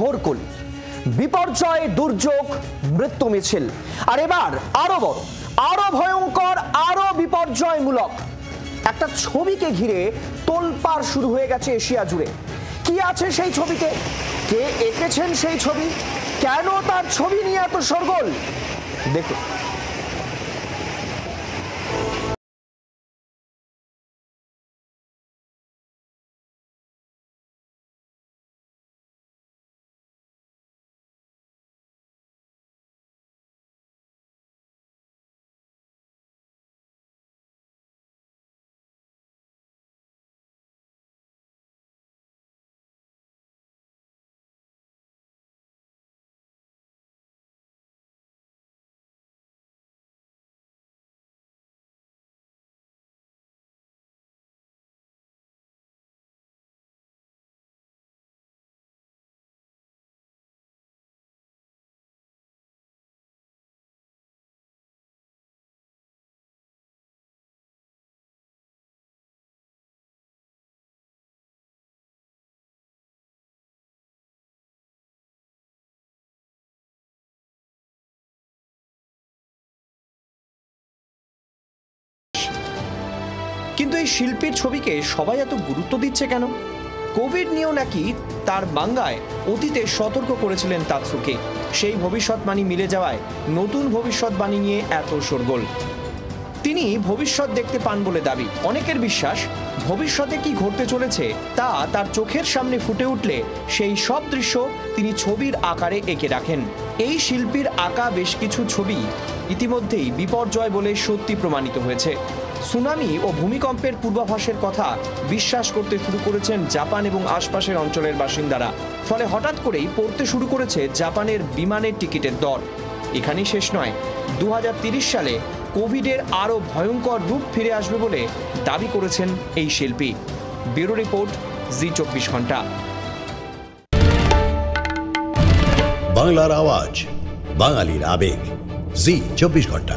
ঘোরকলি, বিপর্যয়, দুর্যোগ, মৃত্যু মিছিল। আর এবার আরো বড়, আরো ভয়ঙ্কর, আরো বিপর্যয়মূলক একটা ছবিকে ঘিরে তোলপাড় শুরু হয়ে গেছে এশিয়া জুড়ে। কি আছে সেই ছবিতে? কে এঁকেছেন সেই ছবি? কেন তার ছবি নিয়ে এত শোরগোল? দেখুন। কিন্তু এই শিল্পীর ছবিকে সবাই এত গুরুত্ব দিচ্ছে কেন? কোভিড নিয়েও নাকি তার মাঙ্গায় অতীতে সতর্ক করেছিলেন তাতসুকে। সেই ভবিষ্যৎবাণী মিলে যাওয়ায় নতুন ভবিষ্যৎবাণী নিয়ে এত শোরগোল। তিনি ভবিষ্যৎ দেখতে পান বলে দাবি। অনেকের বিশ্বাস, ভবিষ্যতে কি ঘটতে চলেছে তা তার চোখের সামনে ফুটে উঠলে সেই সব দৃশ্য তিনি ছবির আকারে এঁকে রাখেন। এই শিল্পীর আঁকা বেশ কিছু ছবি ইতিমধ্যেই বিপর্যয় বলে সত্যি প্রমাণিত হয়েছে। সুনামি ও ভূমিকম্পের পূর্বাভাসের কথা বিশ্বাস করতে শুরু করেছেন জাপান এবং আশপাশের অঞ্চলের বাসিন্দারা। ফলে হঠাৎ করেই পড়তে শুরু করেছে জাপানের বিমানের টিকিটের দর। এখানেই শেষ নয়, 2030 সালে কোভিডের আরও ভয়ঙ্কর রূপ ফিরে আসবে বলে দাবি করেছেন এই শিল্পী। ব্যুরো রিপোর্ট, জি 24 ঘন্টা। বাংলার আওয়াজ, বাঙালির আবেগ, জি 24 ঘন্টা।